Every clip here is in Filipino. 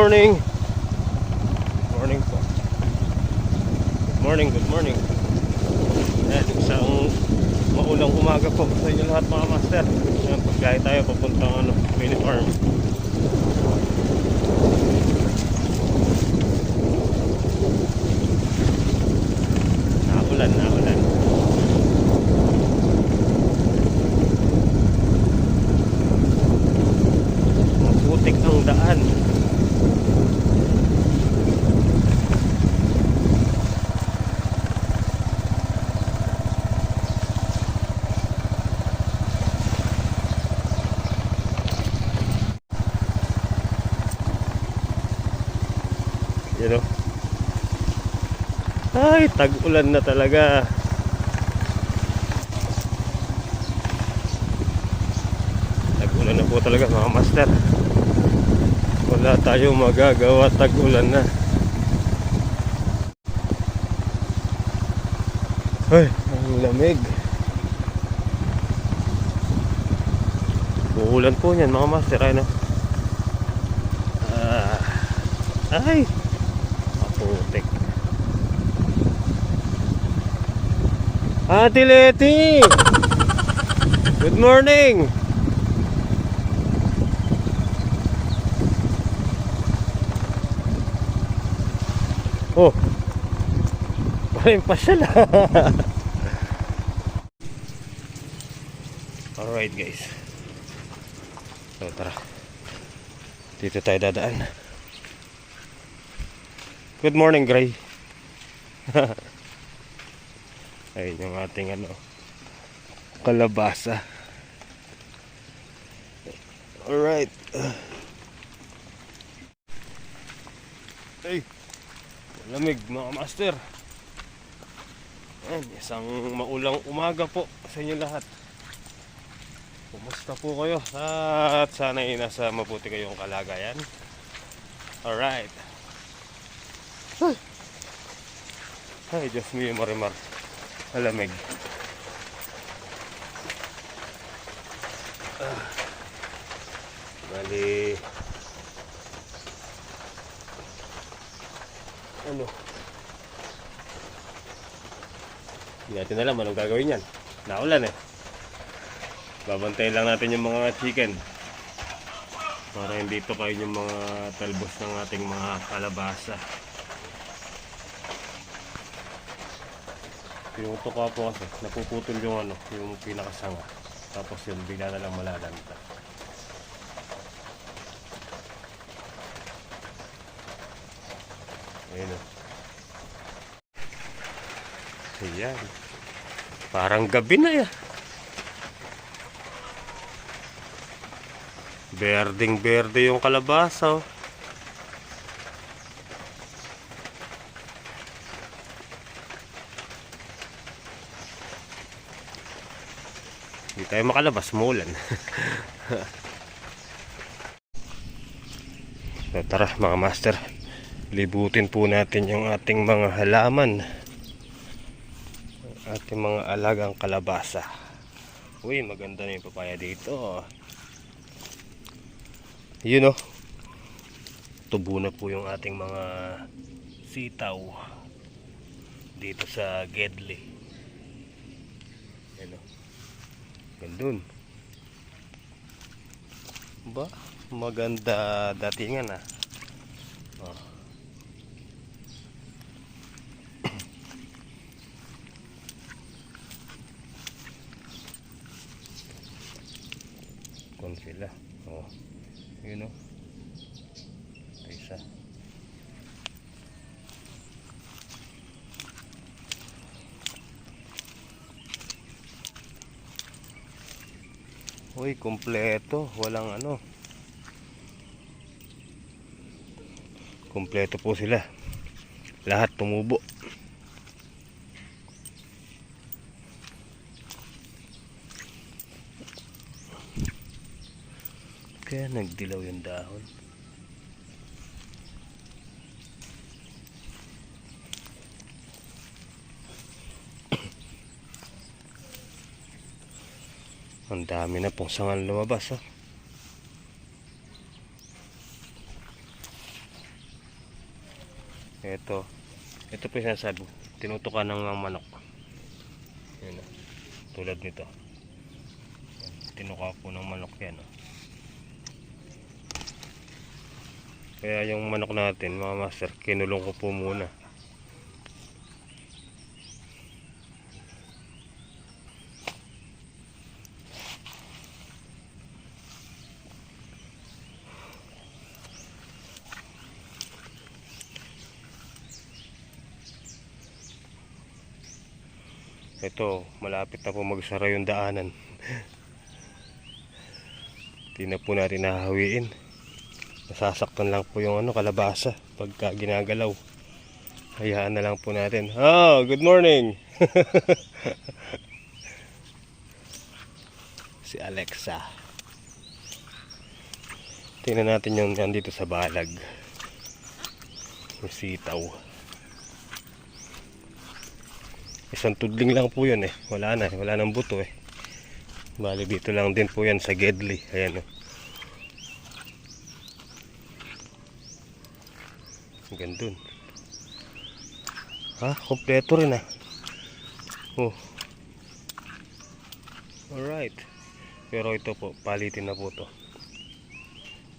morning. Good morning po. Good morning, good morning. Ayan, isang maulang umaga po sa inyo lahat mga master. Ayan, pagkaya tayo papuntang mini farm. Naulan. Maputik ang daan. You know? Ay, tag-ulan na talaga. Tag-ulan na po talaga mga master. Wala tayong magagawa, tag-ulan na. Ay, ang lamig. Uulan po niyan mga master, ano? Ay, maputik. Ate Leti! Good morning! Oh, parang pasyal. Alright guys. So tara, dito tayo dadaan. Good morning Gray. Ayun yung ating kalabasa. Alright. Hey, lamig mga master. Ayan, isang maulang umaga po sa inyo lahat. Kumusta po kayo? At sana ay nasa mabuti kayong kalagayan. Alright. Ay, Diyos mo yung marimar. Malamig. Bali, hindi natin alam anong gagawin yan. Naulan eh. Babantayin lang natin yung mga chicken para hindi ito kayo yung mga talbos ng ating mga kalabasa. Tinutuka po kasi napuputol yung yung pinakasanga, tapos yun bigla na lang malalanta. Ayun o. Ayan, parang gabi na ya. Berdeng berde yung kalabasa oh. Hindi tayo makalabas, muulan. So, tara mga master, libutin po natin yung ating mga halaman, ating mga alagang kalabasa. Uy, maganda na yung papaya dito. Yun oh, tubo na po yung ating mga sitaw dito sa Gedli. Yan oh, gandun ba, maganda datingan ah. Oh. Kung sila oh, yun know? Isa. Uy, kompleto, walang kompleto po sila, lahat tumubo. Kaya nagdilaw yung dahon. Ang dami na pong sangal lumabas oh. Ito po yung sinasabi, tinutukan ng mga manok. Yan, oh. Tulad nito. Tinuka po ng manok yan. Oh. Kaya yung manok natin, mga master, kinulong ko po muna. Ito, malapit na po magsara yung daanan. Hindi na po natin nahahawiin. Nasasaktan lang po yung kalabasa pagka ginagalaw. Hayaan na lang po natin. Oh, good morning! Si Alexa. Tingnan natin yung nandito sa balag. Yung sitaw. Isang tudling lang po yun eh. Wala nang buto eh. Bali dito lang din po yan sa Gedli. Ayan oh. Gandun. Ha? Kompleto rin ah. Oh. Alright. Pero ito po, palitin na po to.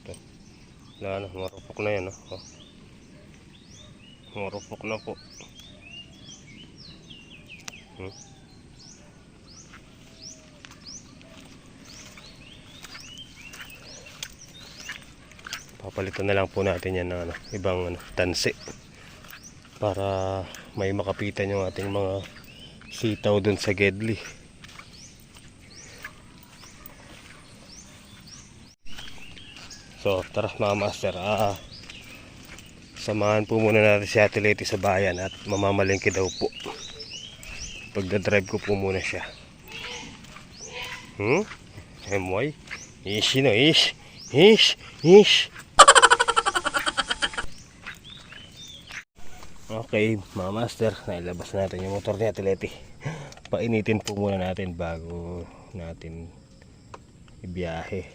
Ito. Wala na, marupok na yan oh. Marupok na po. Papalitan na lang po natin yan ng ibang tansi para may makapitan yung ating mga sitaw dun sa Gedli. So tara mga master, samahan po muna natin si Ate Leti sa bayan at mamamalengke daw po. Pagdadrive ko po muna siya. MY ish no ish. Okay mga master, nailabas natin yung motor ni Ate Leti. Painitin po muna natin bago natin ibiyahe.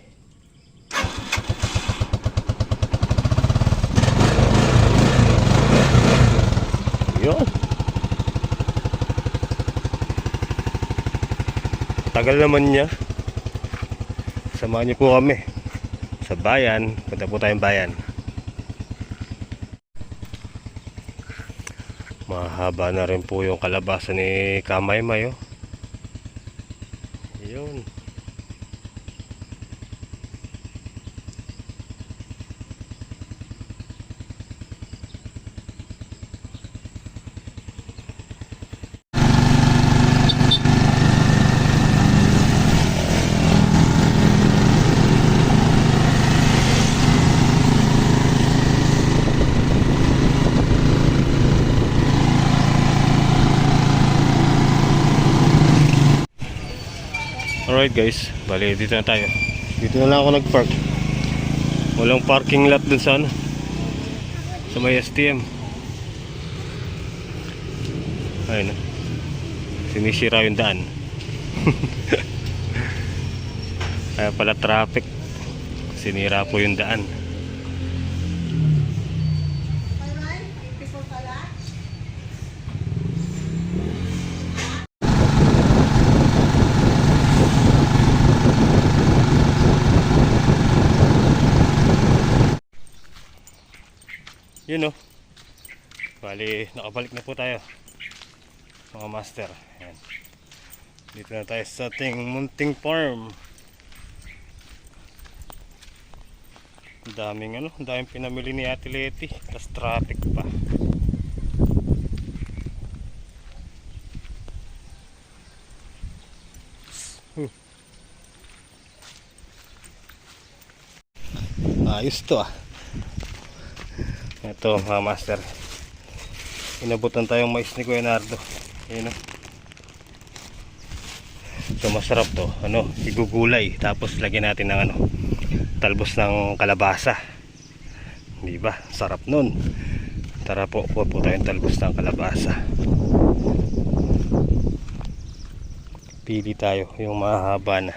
Yun, tagal naman niya. Samahan niyo po kami sa bayan. Punta po tayong bayan. Mahaba na rin po yung kalabasa ni Kamaymay oh. Yun. Alright guys, bali dito na tayo. Dito na lang ako nag-park. Walang parking lot dun sa sa may STM. Ayun, sinisira yung daan. Kaya pala traffic. Sinira po yung daan. Yun o. Bali, nakabalik na po tayo mga master. Ayan. Dito na tayo sa ating munting farm. Daming daming pinamili ni Ate Leti. Tapos traffic pa. Ayos to ah. Ito mga master, inabutan tayong mais ni Kuya Nardo. Ayan o. Ito masarap to, igugulay tapos lagyan natin ng talbos ng kalabasa. Di ba? Sarap nun. Tara po, kuha po tayong talbos ng kalabasa. Pili tayo yung mahaba na.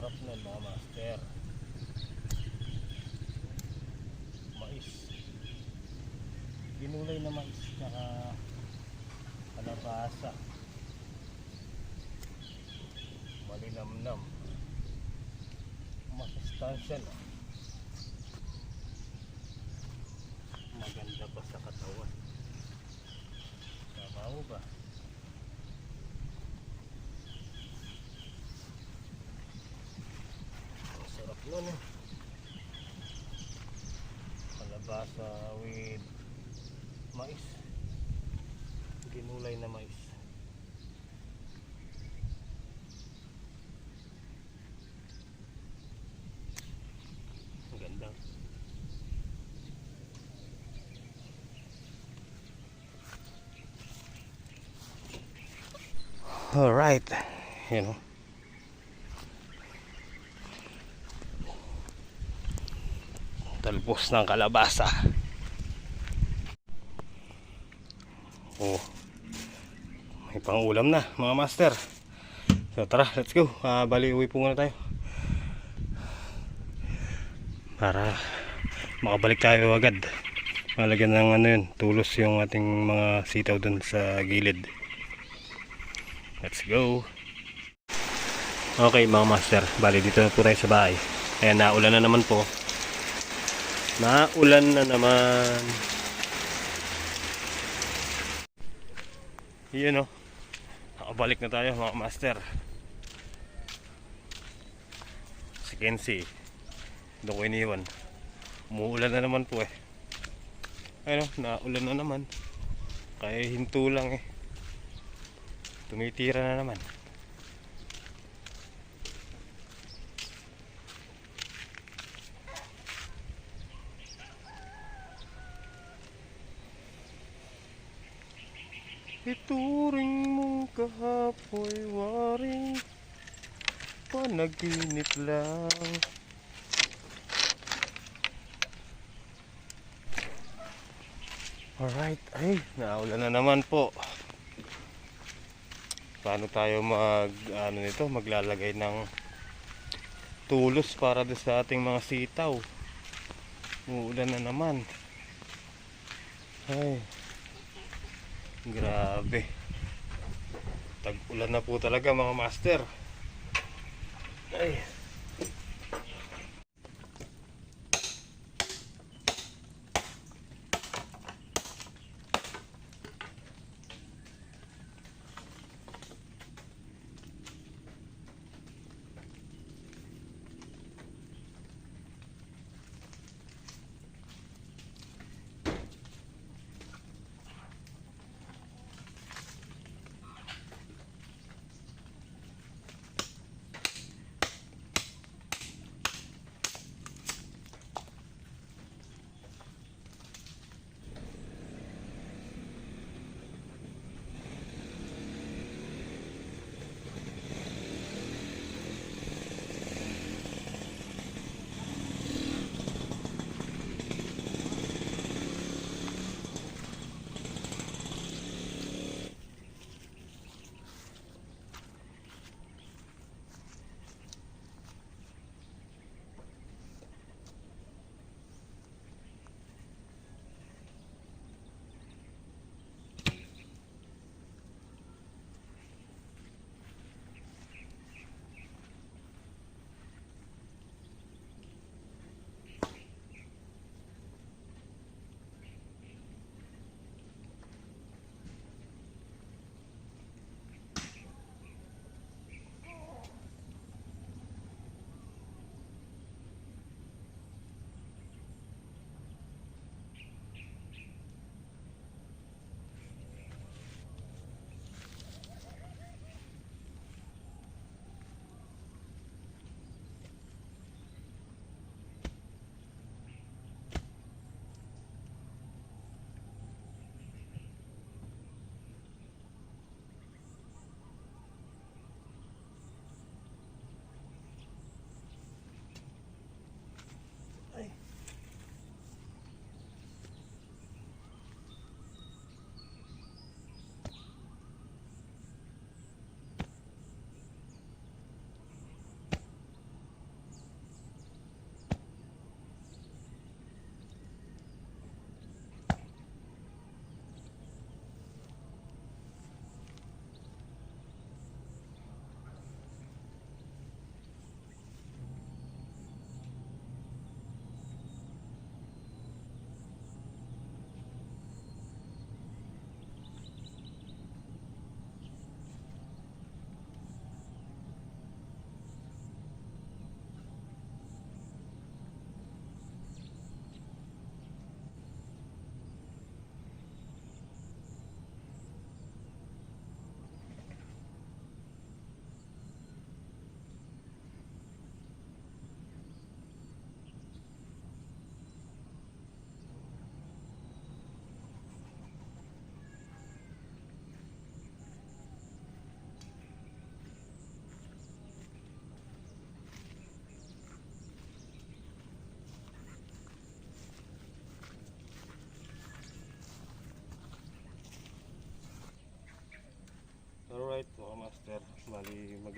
sarap nun mga master. Mais. Ginulay na mais tsaka kalabasa. Malinamnam. Masustansya na. Maganda pa sa katawan. Tama ba? Ang sarap nun eh. Kalabasa with mais. Ginulay na mais. Ang ganda. Alright, you know. Talbos ng kalabasa. Oh, may pang-ulam na mga master. So tara, let's go. Bali, uwi po muna tayo. Para makabalik tayo agad. Malagyan ng ano yun, tulos yung ating mga sitaw dun sa gilid. Let's go. Okay mga master, bali dito na po tayo sa bahay. Ayan, naulan na naman po. Naulan na naman. Yun o. Nakabalik na tayo mga master. Si Kenzie, doon ko iniwan. Umuulan na naman po eh. Ayun o, naulan na naman. Kaya hinto lang eh. Tumitira na naman. Ituring mong kahapoy waring panaginip lang. Alright, ay, naulan na naman po. Paano tayo maglalagay ng tulos para doon sa ating mga sitaw? Uulan na naman. Ay, grabe. Tag-ulan na po talaga mga master. Ay.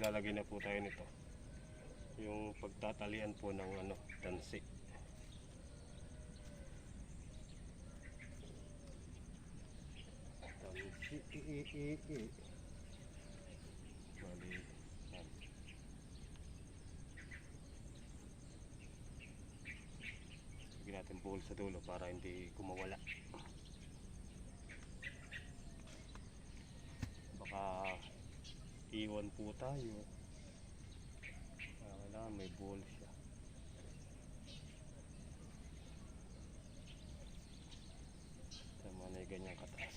maglalagay na po tayo nito. Yung pagtatalian po ng ano, tansi. Bali, yan. Lagyan natin buhol sa dulo para hindi kumawala. Baka iwan po tayo. Kailangan may buhol siya. Tama na yung ganyang kataas.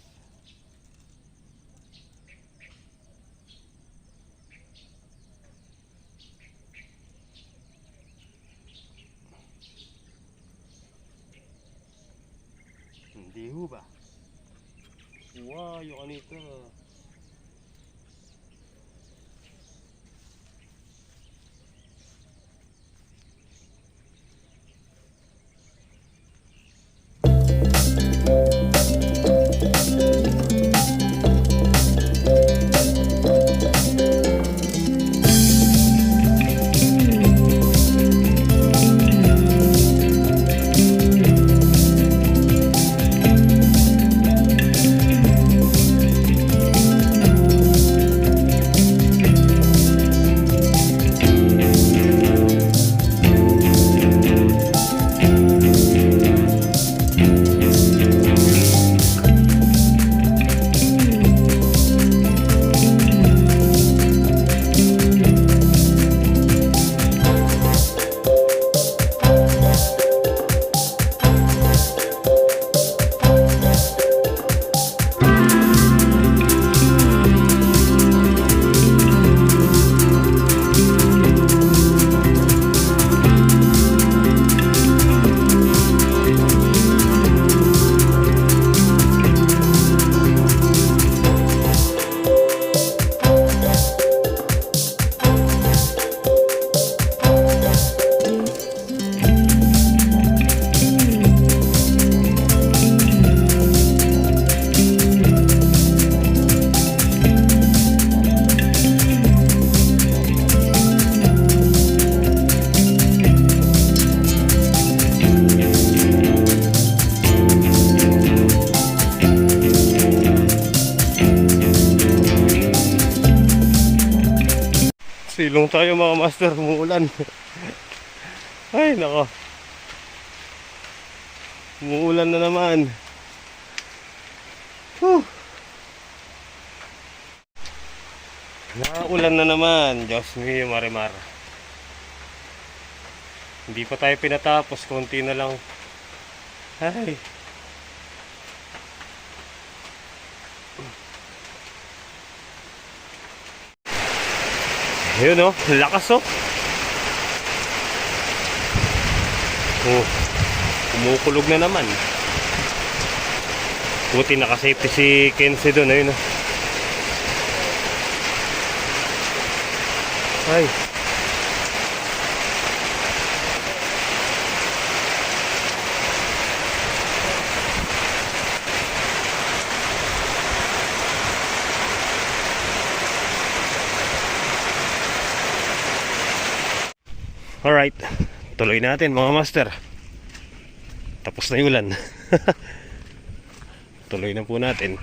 Hindi ho ba? Wow, yung anito. Silong tayo mga master, umuulan. Ay nako, umuulan na naman. Naulan na naman. Diyos mio, marimar. Hindi pa tayo pinatapos, konti na lang. Ay, ayun oh, lakas oh. Oh, kumukulog na naman. Buti nakasafety si Kenzie doon, ayun oh. Ay. Alright, tuloy natin mga master. Tapos na yung ulan. Tuloy na po natin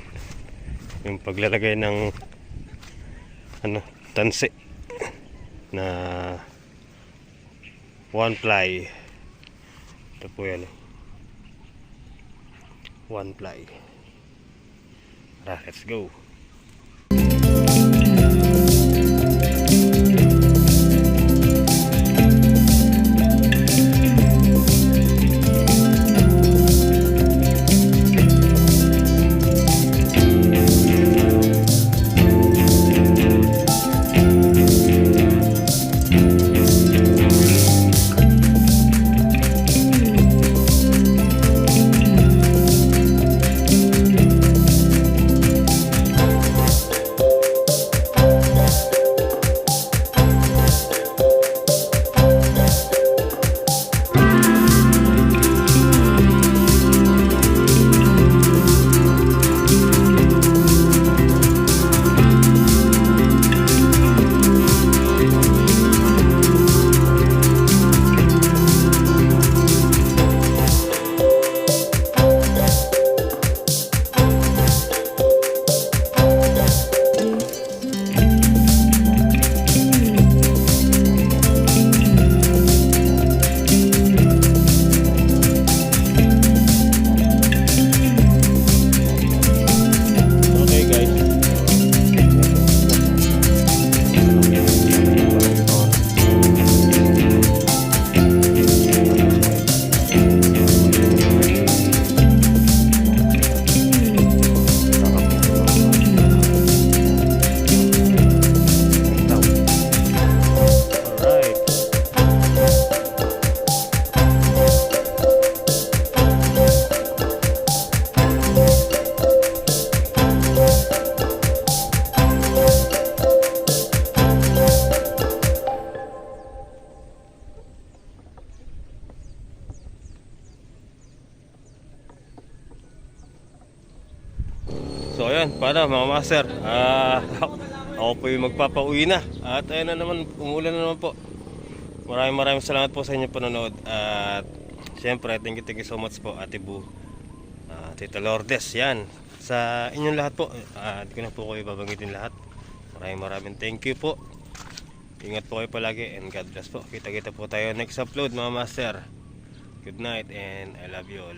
yung paglalagay ng ano, tansi na one ply. Ito po yan, one ply. Tara, let's go. Yan, paano mga master? Ako po yung magpapauwi na. At ayun na naman, umulan na naman po. Maraming salamat po sa inyong panonood. At siyempre, thank you so much po, Ate Bu, Tita Lourdes. Yan, sa inyong lahat po. Hindi ko na po kayo babanggitin lahat. Maraming thank you po. Ingat po kayo palagi and God bless po. Kita-kita po tayo next upload mga master. Good night and I love you all.